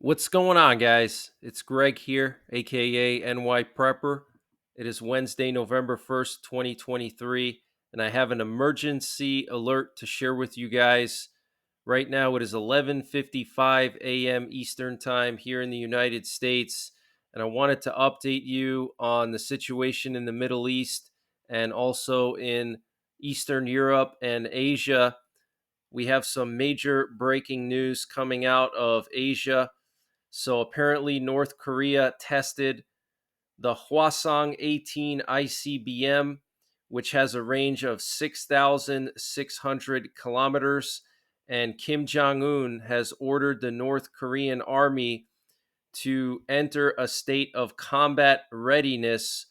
What's going on, guys? It's Greg here, aka NYPrepper. It is Wednesday, November 1st, 2023, and I have an emergency alert to share with you guys. Right now, it is 11:55 a.m. Eastern Time here in the United States, and I wanted to update you on the situation in the Middle East and also in Eastern Europe and Asia. We have some major breaking news coming out of Asia. So apparently, North Korea tested the Hwasong 18 ICBM, which has a range of 6,600 kilometers. And Kim Jong un has ordered the North Korean army to enter a state of combat readiness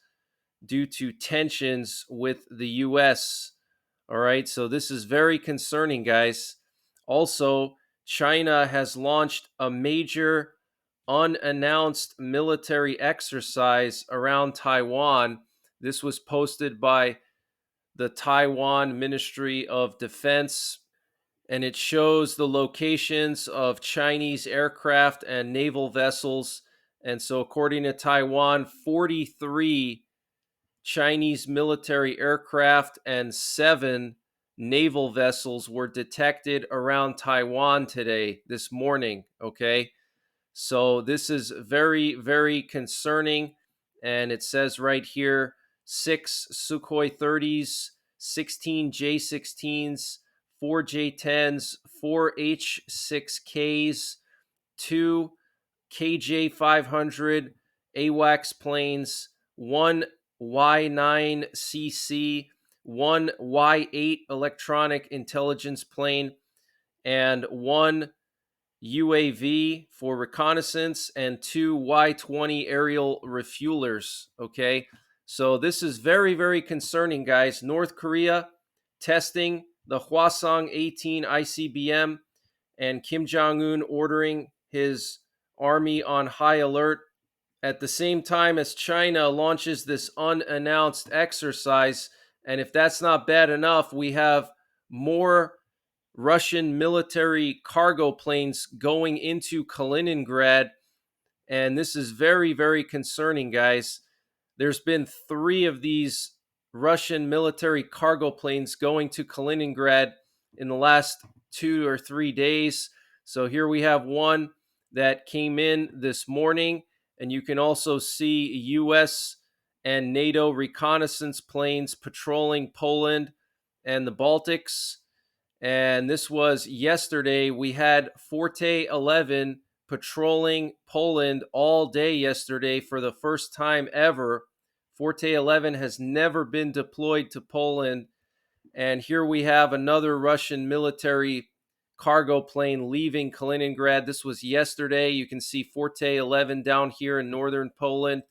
due to tensions with the U.S. All right, so this is very concerning, guys. Also, China has launched a major unannounced military exercise around Taiwan. This was posted by the Taiwan Ministry of Defense, and it shows the locations of Chinese aircraft and naval vessels. And so, according to Taiwan, 43 Chinese military aircraft and 7 naval vessels were detected around Taiwan this morning. Okay. So this is very, very concerning. And it says right here 6 Sukhoi 30s, 16 J-16s, 4 J-10s, 4 H-6Ks, 2 KJ-500 AWACS planes, 1 Y-9CC, 1 Y-8 electronic intelligence plane, and 1 UAV for reconnaissance, and 2 Y-20 aerial refuelers. Okay, so this is very, very concerning, guys. North Korea testing the Hwasong 18 ICBM, and Kim Jong un ordering his army on high alert at the same time as China launches this unannounced exercise. And if that's not bad enough, we have more Russian military cargo planes going into Kaliningrad. And this is very, very concerning, guys. There's been 3 of these Russian military cargo planes going to Kaliningrad in the last 2 or 3 days. So here we have one that came in this morning, and you can also see US and NATO reconnaissance planes patrolling Poland and the Baltics. And this was yesterday. We had Forte 11 patrolling Poland all day yesterday for the first time ever. Forte 11 has never been deployed to Poland. And here we have another Russian military cargo plane leaving Kaliningrad. This was yesterday. You can see Forte 11 down here in northern Poland.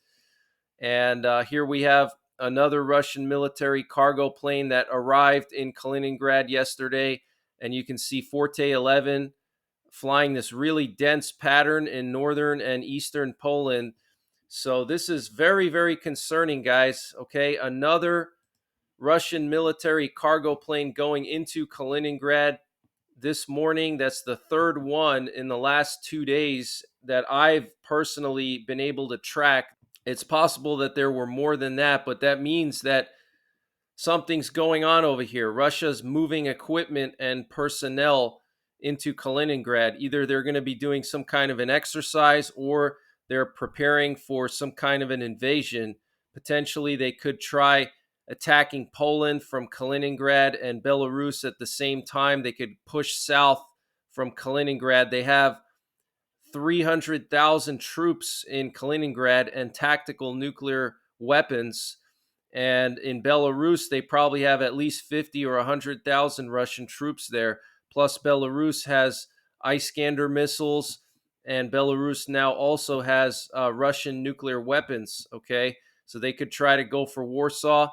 And here we have another Russian military cargo plane that arrived in Kaliningrad yesterday. And you can see Forte 11 flying this really dense pattern in northern and eastern Poland. So this is very, very concerning, guys. Okay, another Russian military cargo plane going into Kaliningrad this morning. That's the third one in the last 2 days that I've personally been able to track. It's possible that there were more than that, but that means that something's going on over here. Russia's moving equipment and personnel into Kaliningrad. Either they're going to be doing some kind of an exercise or they're preparing for some kind of an invasion. Potentially, they could try attacking Poland from Kaliningrad and Belarus at the same time. They could push south from Kaliningrad. They have 300,000 troops in Kaliningrad and tactical nuclear weapons. And in Belarus, they probably have at least 50 or 100,000 Russian troops there. Plus, Belarus has Iskander missiles, and Belarus now also has Russian nuclear weapons. Okay, so they could try to go for Warsaw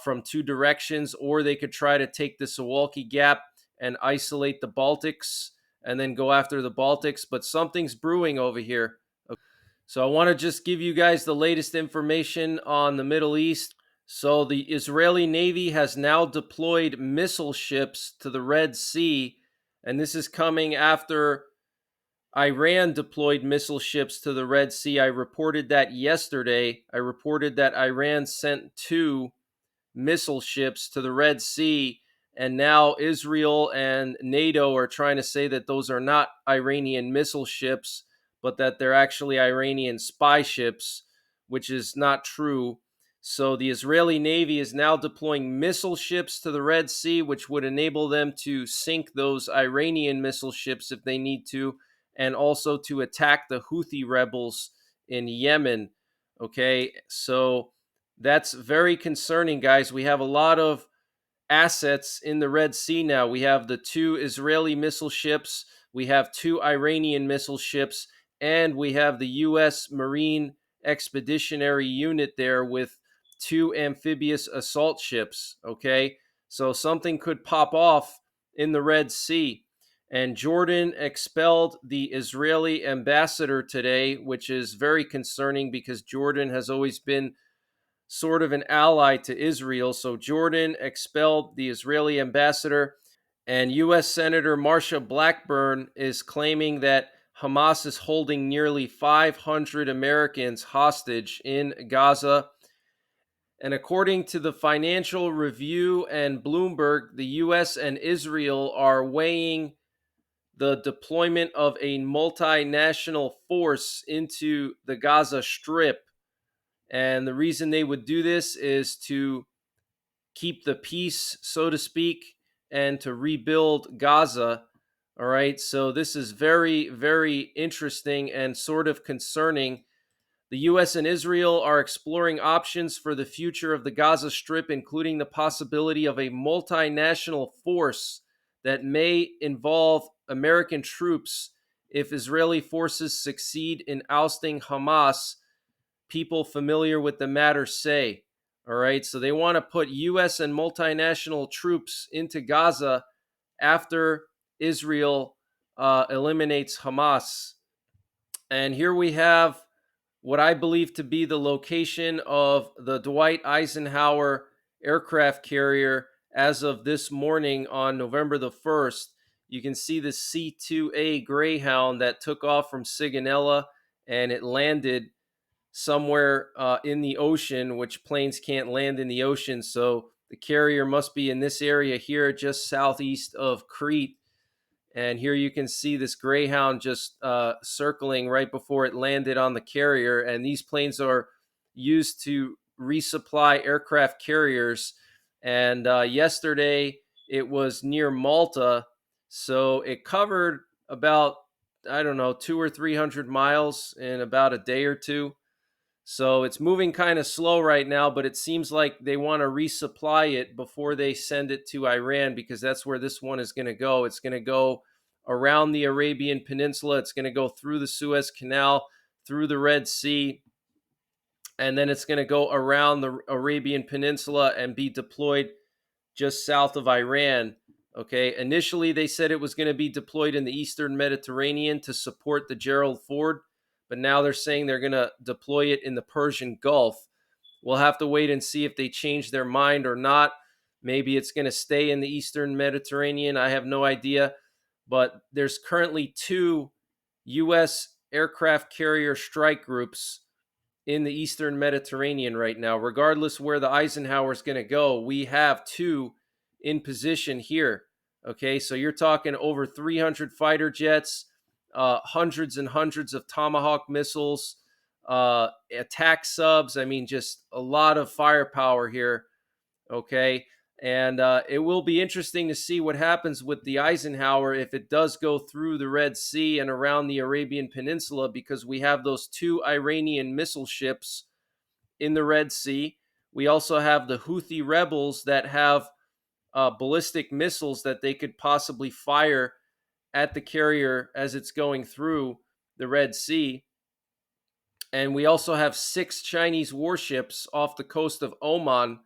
from 2 directions, or they could try to take the Suwalki Gap and isolate the Baltics and then go after the Baltics. But something's brewing over here. So I want to just give you guys the latest information on the Middle East. So the Israeli Navy has now deployed missile ships to the Red Sea, and this is coming after Iran deployed missile ships to the Red Sea. I reported that yesterday. I reported that Iran sent 2 missile ships to the Red Sea, and now Israel and NATO are trying to say that those are not Iranian missile ships, but that they're actually Iranian spy ships, which is not true. So the Israeli Navy is now deploying missile ships to the Red Sea, which would enable them to sink those Iranian missile ships if they need to, and also to attack the Houthi rebels in Yemen. Okay, so that's very concerning, guys. We have a lot of assets in the Red Sea now. We have the 2 Israeli missile ships, we have 2 Iranian missile ships, and we have the U.S. Marine Expeditionary Unit there with 2 amphibious assault ships. Okay, so something could pop off in the Red Sea. And Jordan expelled the Israeli ambassador today, which is very concerning because Jordan has always been sort of an ally to Israel. So Jordan expelled the Israeli ambassador, and U.S. Senator Marsha Blackburn is claiming that Hamas is holding nearly 500 Americans hostage in Gaza. And according to the Financial Review and Bloomberg, the U.S. and Israel are weighing the deployment of a multinational force into the Gaza Strip. And the reason they would do this is to keep the peace, so to speak, and to rebuild Gaza. All right. So this is very, very interesting and sort of concerning. The U.S. and Israel are exploring options for the future of the Gaza Strip, including the possibility of a multinational force that may involve American troops if Israeli forces succeed in ousting Hamas, people familiar with the matter say. All right, so they want to put U.S. and multinational troops into Gaza after Israel eliminates Hamas. And here we have what I believe to be the location of the Dwight Eisenhower aircraft carrier as of this morning on November the 1st. You can see the C-2A Greyhound that took off from Sigonella, and it landed somewhere in the ocean, which planes can't land in the ocean. So the carrier must be in this area here, just southeast of Crete. And here you can see this Greyhound just circling right before it landed on the carrier. And these planes are used to resupply aircraft carriers. And yesterday it was near Malta. So it covered about, I don't know, 200 or 300 miles in about a day or two. So it's moving kind of slow right now, but it seems like they want to resupply it before they send it to Iran, because that's where this one is going to go. It's going to go around the Arabian Peninsula. It's going to go through the Suez Canal, through the Red Sea, and then it's going to go around the Arabian Peninsula and be deployed just south of Iran. Okay, initially they said it was going to be deployed in the Eastern Mediterranean to support the Gerald Ford, but now they're saying they're going to deploy it in the Persian Gulf. We'll have to wait and see if they change their mind or not. Maybe it's going to stay in the Eastern Mediterranean. I have no idea. But there's currently 2 U.S. aircraft carrier strike groups in the Eastern Mediterranean right now. Regardless where the Eisenhower is going to go, we have 2 in position here. Okay, so you're talking over 300 fighter jets, hundreds and hundreds of Tomahawk missiles, attack subs. I mean, just a lot of firepower here. Okay, and it will be interesting to see what happens with the Eisenhower if it does go through the Red Sea and around the Arabian Peninsula, because we have those 2 Iranian missile ships in the Red Sea. We also have the Houthi rebels that have ballistic missiles that they could possibly fire at the carrier as it's going through the Red Sea. And we also have 6 Chinese warships off the coast of Oman.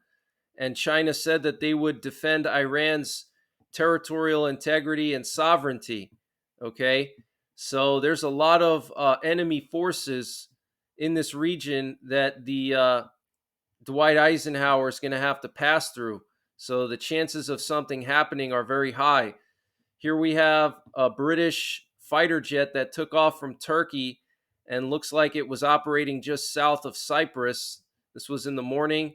And China said that they would defend Iran's territorial integrity and sovereignty. Okay, so there's a lot of enemy forces in this region that the Dwight Eisenhower is going to have to pass through. So the chances of something happening are very high. Here we have a British fighter jet that took off from Turkey and looks like it was operating just south of Cyprus. This was in the morning.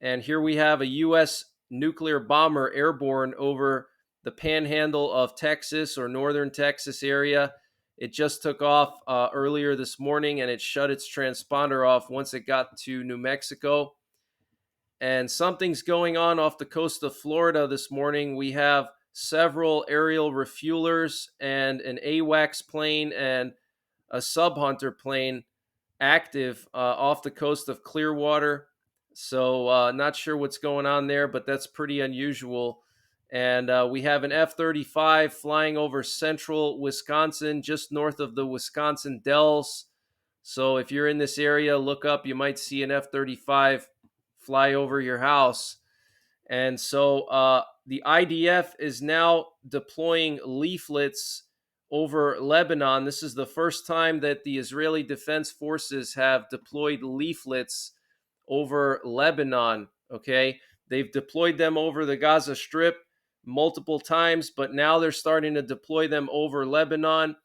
And here we have a U.S. nuclear bomber airborne over the panhandle of Texas or northern Texas area. It just took off earlier this morning, and it shut its transponder off once it got to New Mexico. And something's going on off the coast of Florida this morning. We have several aerial refuelers and an AWACS plane and a sub hunter plane active off the coast of Clearwater. So not sure what's going on there, but that's pretty unusual. And we have an F-35 flying over central Wisconsin, just north of the Wisconsin Dells. So if you're in this area, look up. You might see an F-35 fly over your house. And so the IDF is now deploying leaflets over Lebanon. This is the first time that the Israeli Defense Forces have deployed leaflets over Lebanon. Okay. They've deployed them over the Gaza Strip multiple times, but now they're starting to deploy them over Lebanon.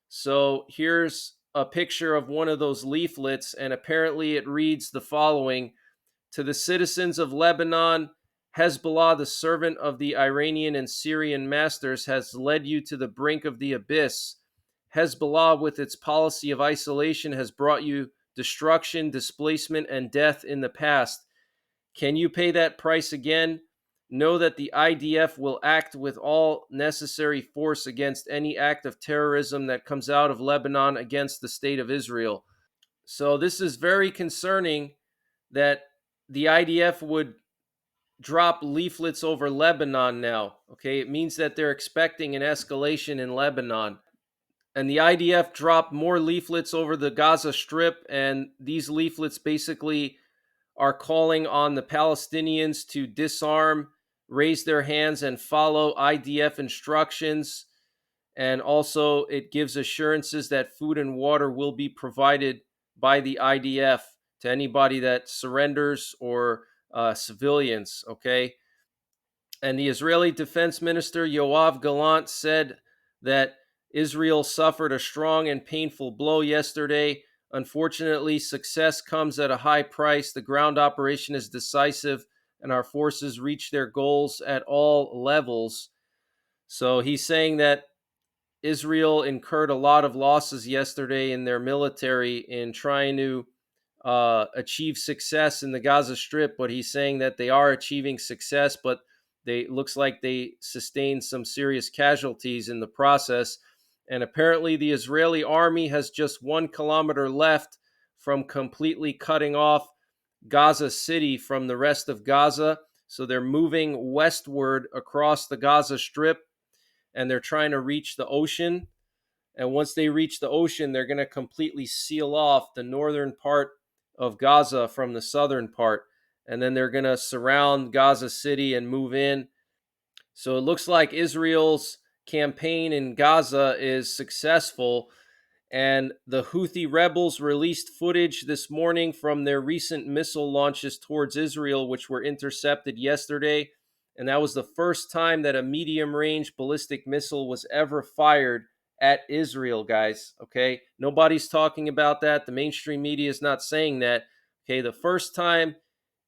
So here's a picture of one of those leaflets, and apparently it reads the following: to the citizens of Lebanon, Hezbollah, the servant of the Iranian and Syrian masters, has led you to the brink of the abyss. Hezbollah, with its policy of isolation, has brought you destruction, displacement, and death in the past. Can you pay that price again? Know that the IDF will act with all necessary force against any act of terrorism that comes out of Lebanon against the state of Israel. So this is very concerning that the IDF would drop leaflets over Lebanon now. Okay, it means that they're expecting an escalation in Lebanon. And the IDF dropped more leaflets over the Gaza Strip, and these leaflets basically are calling on the Palestinians to disarm, raise their hands, and follow IDF instructions. And also, it gives assurances that food and water will be provided by the IDF to anybody that surrenders or civilians. Okay. And the Israeli Defense Minister Yoav Gallant said that Israel suffered a strong and painful blow yesterday. Unfortunately, success comes at a high price. The ground operation is decisive, and our forces reach their goals at all levels. So he's saying that Israel incurred a lot of losses yesterday in their military in trying to achieve success in the Gaza Strip, but he's saying that they are achieving success, but they looks like they sustained some serious casualties in the process. And apparently the Israeli army has just 1 kilometer left from completely cutting off Gaza City from the rest of Gaza. So they're moving westward across the Gaza Strip, and they're trying to reach the ocean. And once they reach the ocean, they're going to completely seal off the northern part of Gaza from the southern part. And then they're going to surround Gaza City and move in. So it looks like Israel's campaign in Gaza is successful. And the Houthi rebels released footage this morning from their recent missile launches towards Israel, which were intercepted yesterday. And that was the first time that a medium-range ballistic missile was ever fired at Israel, guys. Okay, nobody's talking about that. The mainstream media is not saying that. Okay, the first time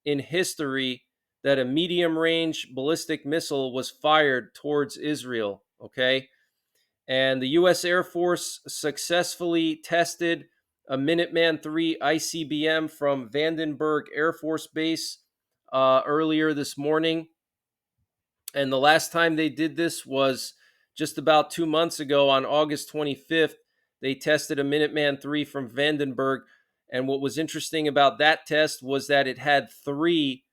in history that a medium-range ballistic missile was fired towards Israel. Okay, and the U.S. Air Force successfully tested a Minuteman III ICBM from Vandenberg Air Force Base earlier this morning. And the last time they did this was just about 2 months ago on August 25th. They tested a Minuteman III from Vandenberg. And what was interesting about that test was that it had 3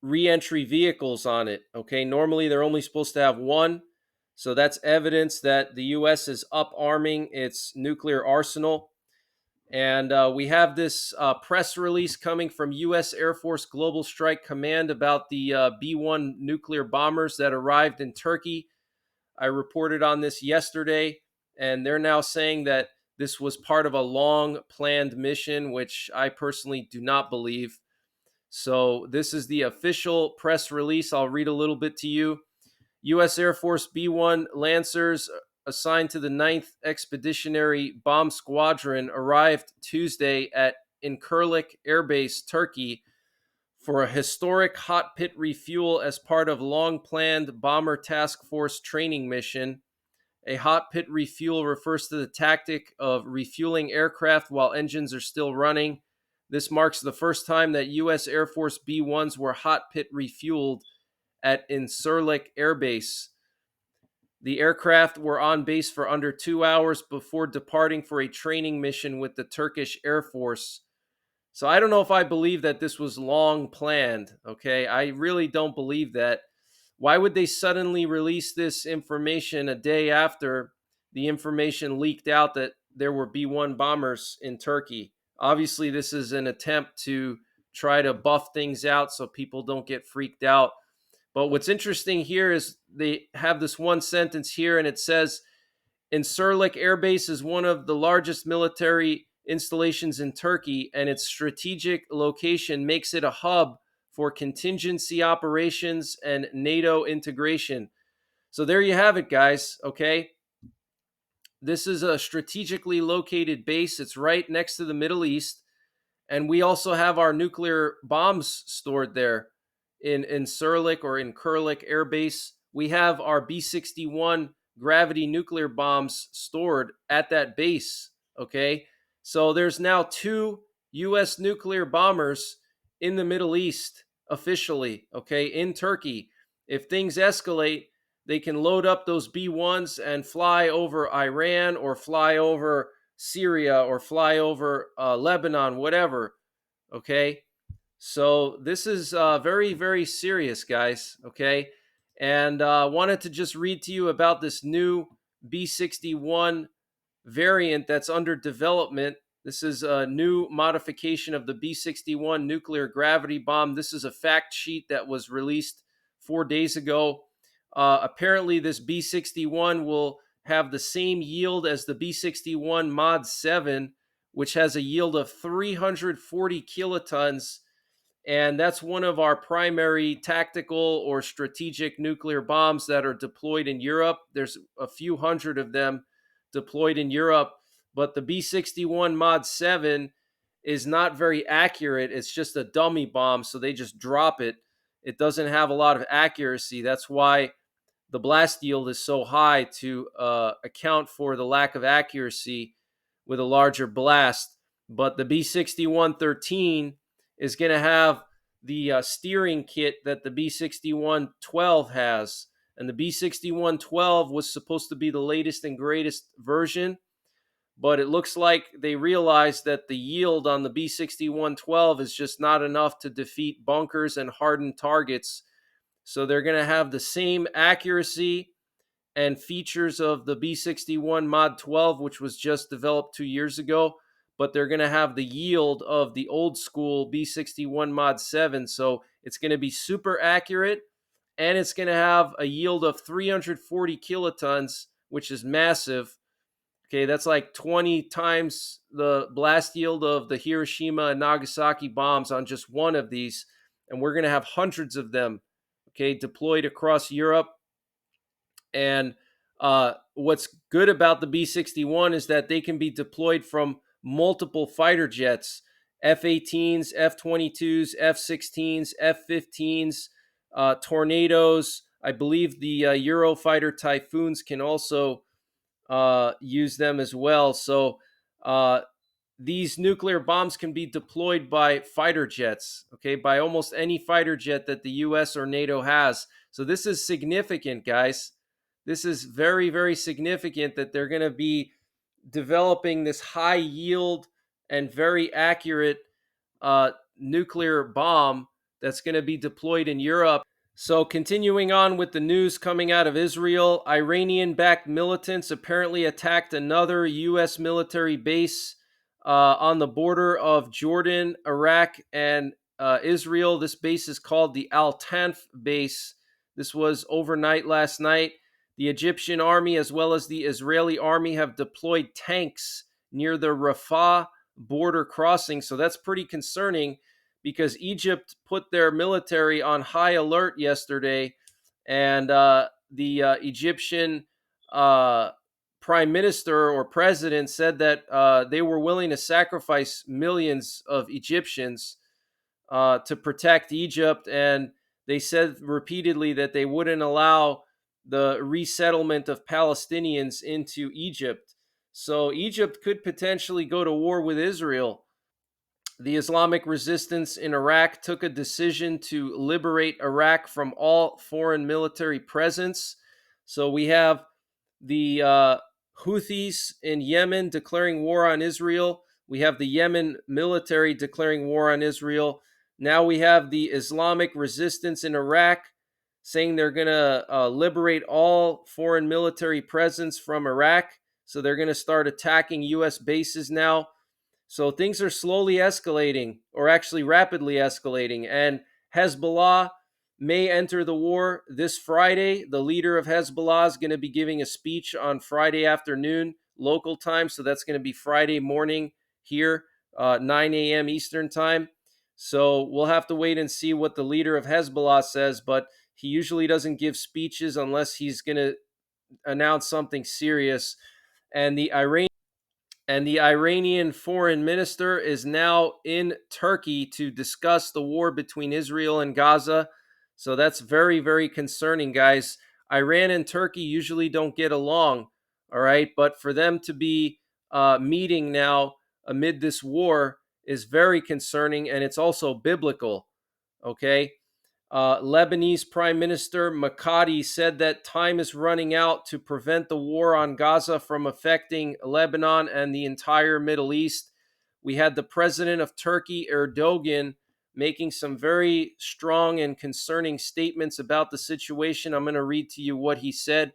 re-entry vehicles on it. Okay, normally they're only supposed to have 1. So that's evidence that the U.S. is up-arming its nuclear arsenal. And we have this press release coming from U.S. Air Force Global Strike Command about the B-1 nuclear bombers that arrived in Turkey. I reported on this yesterday, and they're now saying that this was part of a long-planned mission, which I personally do not believe. So this is the official press release. I'll read a little bit to you. U.S. Air Force B-1 Lancers assigned to the 9th Expeditionary Bomb Squadron arrived Tuesday at Incirlik Air Base, Turkey, for a historic hot pit refuel as part of long-planned Bomber Task Force training mission. A hot pit refuel refers to the tactic of refueling aircraft while engines are still running. This marks the first time that U.S. Air Force B-1s were hot pit refueled at Incirlik Air Base. The aircraft were on base for under 2 hours before departing for a training mission with the Turkish Air Force. So I don't know if I believe that this was long planned, okay? I really don't believe that. Why would they suddenly release this information a day after the information leaked out that there were B-1 bombers in Turkey? Obviously, this is an attempt to try to buff things out so people don't get freaked out. But what's interesting here is they have this one sentence here, and it says, Incirlik Air Base is one of the largest military installations in Turkey, and its strategic location makes it a hub for contingency operations and NATO integration. So there you have it, guys, okay? This is a strategically located base. It's right next to the Middle East, and we also have our nuclear bombs stored there in Incirlik or in Incirlik Air Base. We have our B-61 gravity nuclear bombs stored at that base, okay? So there's now 2 U.S. nuclear bombers in the Middle East officially, okay, in Turkey. If things escalate, they can load up those B-1s and fly over Iran or fly over Syria or fly over Lebanon, whatever, okay? So this is very, very serious, guys, okay? And wanted to just read to you about this new B-61 variant that's under development. This is a new modification of the B-61 nuclear gravity bomb. This is a fact sheet that was released 4 days ago. Apparently, this B-61 will have the same yield as the B-61 Mod 7, which has a yield of 340 kilotons, and that's one of our primary tactical or strategic nuclear bombs that are deployed in Europe. There's a few hundred of them deployed in Europe, but the B-61 Mod 7 is not very accurate. It's just a dummy bomb, so they just drop it. It doesn't have a lot of accuracy. That's why the blast yield is so high, to account for the lack of accuracy with a larger blast. But the B-61-13 is going to have the steering kit that the B-61-12 has. And the B-61-12 was supposed to be the latest and greatest version, but it looks like they realized that the yield on the B-61-12 is just not enough to defeat bunkers and hardened targets. So they're going to have the same accuracy and features of the B-61 Mod 12, which was just developed 2 years ago, but they're going to have the yield of the old school B-61 Mod 7. So it's going to be super accurate, and it's going to have a yield of 340 kilotons, which is massive. Okay, that's like 20 times the blast yield of the Hiroshima and Nagasaki bombs on just one of these, and we're going to have hundreds of them, okay, deployed across Europe. And what's good about the B-61 is that they can be deployed from multiple fighter jets, F-18s, F-22s, F-16s, F-15s, Tornadoes. I believe the Eurofighter Typhoons can also use them as well. So these nuclear bombs can be deployed by fighter jets, okay, by almost any fighter jet that the U.S. or NATO has. So this is significant, guys. This is very, very significant that they're going to be developing this high yield and very accurate nuclear bomb that's going to be deployed in Europe. So continuing on with the news coming out of Israel, Iranian-backed militants apparently attacked another U.S. military base on the border of Jordan, Iraq, and Israel. This base is called the Al-Tanf base. This was overnight last night. The Egyptian army as well as the Israeli army have deployed tanks near the Rafah border crossing. So that's pretty concerning, because Egypt put their military on high alert yesterday, and the Egyptian prime minister or president said that they were willing to sacrifice millions of Egyptians to protect Egypt. And they said repeatedly that they wouldn't allow the resettlement of Palestinians into Egypt. So Egypt could potentially go to war with Israel. The Islamic resistance in Iraq took a decision to liberate Iraq from all foreign military presence. So we have the Houthis in Yemen declaring war on Israel. We have the Yemen military declaring war on Israel. Now we have the Islamic resistance in Iraq saying they're going to liberate all foreign military presence from Iraq. So they're going to start attacking U.S. bases now. So things are slowly escalating, or actually rapidly escalating. And Hezbollah may enter the war this Friday. The leader of Hezbollah is going to be giving a speech on Friday afternoon, local time. So that's going to be Friday morning here, 9 a.m. Eastern time. So we'll have to wait and see what the leader of Hezbollah says. But he usually doesn't give speeches unless he's going to announce something serious. And the Iranian foreign minister is now in Turkey to discuss the war between Israel and Gaza. So that's very, very concerning, guys. Iran and Turkey usually don't get along, all right? But for them to be meeting now amid this war is very concerning, and it's also biblical, okay? Lebanese Prime Minister Makati said that time is running out to prevent the war on Gaza from affecting Lebanon and the entire Middle East. We had the president of Turkey, Erdogan, making some very strong and concerning statements about the situation. I'm going to read to you what he said.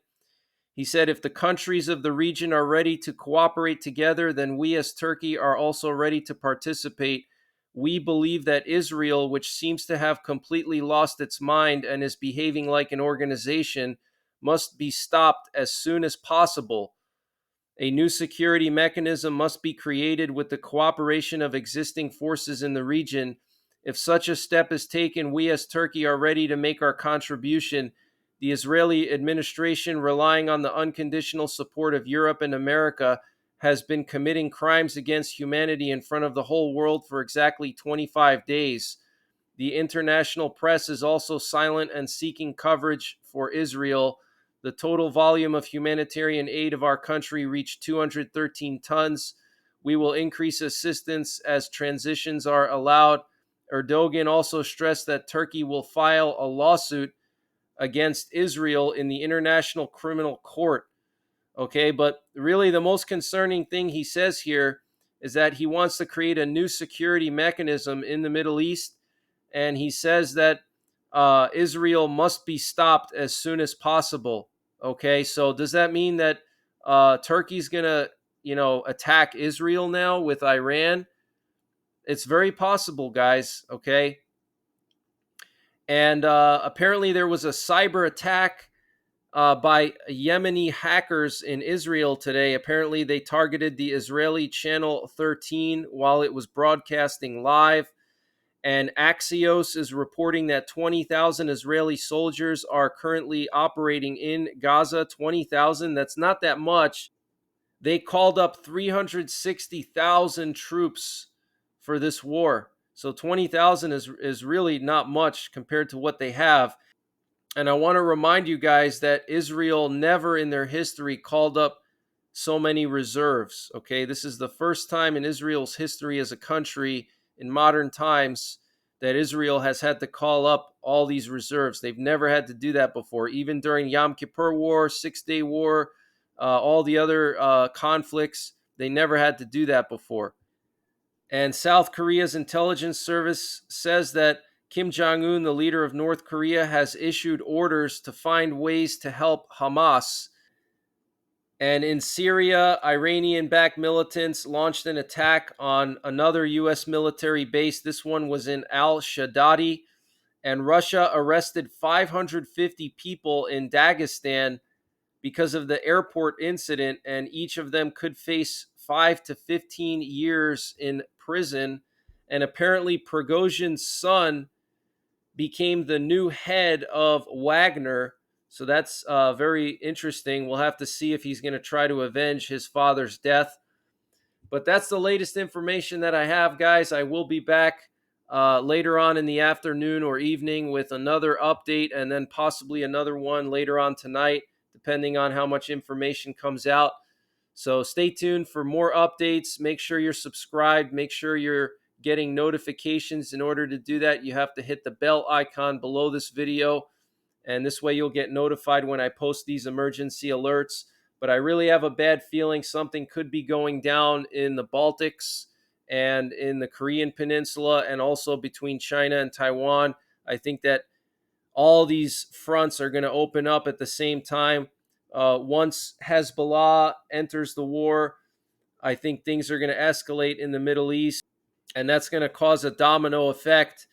He said, if the countries of the region are ready to cooperate together, then we as Turkey are also ready to participate. We believe that Israel, which seems to have completely lost its mind and is behaving like an organization, must be stopped as soon as possible. A new security mechanism must be created with the cooperation of existing forces in the region. If such a step is taken, we as Turkey are ready to make our contribution. The Israeli administration, relying on the unconditional support of Europe and America, has been committing crimes against humanity in front of the whole world for exactly 25 days. The international press is also silent and seeking coverage for Israel. The total volume of humanitarian aid of our country reached 213 tons. We will increase assistance as transitions are allowed. Erdogan also stressed that Turkey will file a lawsuit against Israel in the International Criminal Court. Okay, but really the most concerning thing he says here is that he wants to create a new security mechanism in the Middle East, and he says that Israel must be stopped as soon as possible. Okay, so does that mean that Turkey's gonna, attack Israel now with Iran? It's very possible, guys. Okay, and apparently there was a cyber attack by Yemeni hackers in Israel today. Apparently, they targeted the Israeli channel 13 while it was broadcasting live. And Axios is reporting that 20,000 Israeli soldiers are currently operating in Gaza. 20,000, that's not that much. They called up 360,000 troops for this war. So 20,000 is really not much compared to what they have. And I want to remind you guys that Israel never in their history called up so many reserves. Okay, this is the first time in Israel's history as a country in modern times that Israel has had to call up all these reserves. They've never had to do that before, even during Yom Kippur War, 6-Day War, all the other conflicts. They never had to do that before. And South Korea's intelligence service says that Kim Jong-un, the leader of North Korea, has issued orders to find ways to help Hamas. And in Syria, Iranian-backed militants launched an attack on another U.S. military base. This one was in al-Shadadi. And Russia arrested 550 people in Dagestan because of the airport incident, and each of them could face 5 to 15 years in prison. And apparently Prigozhin's son became the new head of Wagner. So that's very interesting. We'll have to see if he's going to try to avenge his father's death. But that's the latest information that I have, guys. I will be back later on in the afternoon or evening with another update, and then possibly another one later on tonight, depending on how much information comes out. So stay tuned for more updates. Make sure you're subscribed. Make sure you're getting notifications. In order to do that, you have to hit the bell icon below this video, and this way you'll get notified when I post these emergency alerts. But I really have a bad feeling something could be going down in the Baltics and in the Korean Peninsula, and also between China and Taiwan. I think that all these fronts are going to open up at the same time. Once Hezbollah enters the war, I think things are going to escalate in the Middle East, and that's going to cause a domino effect.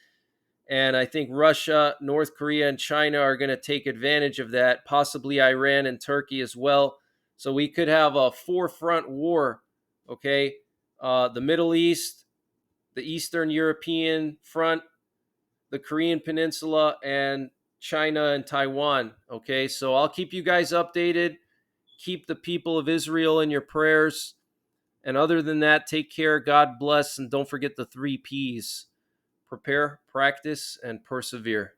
And I think Russia, North Korea, and China are going to take advantage of that, possibly Iran and Turkey as well. So we could have a four-front war, okay? The Middle East, the Eastern European front, the Korean Peninsula, and China and Taiwan, okay? So I'll keep you guys updated. Keep the people of Israel in your prayers. And other than that, take care, God bless, and don't forget the 3 Ps: prepare, practice, and persevere.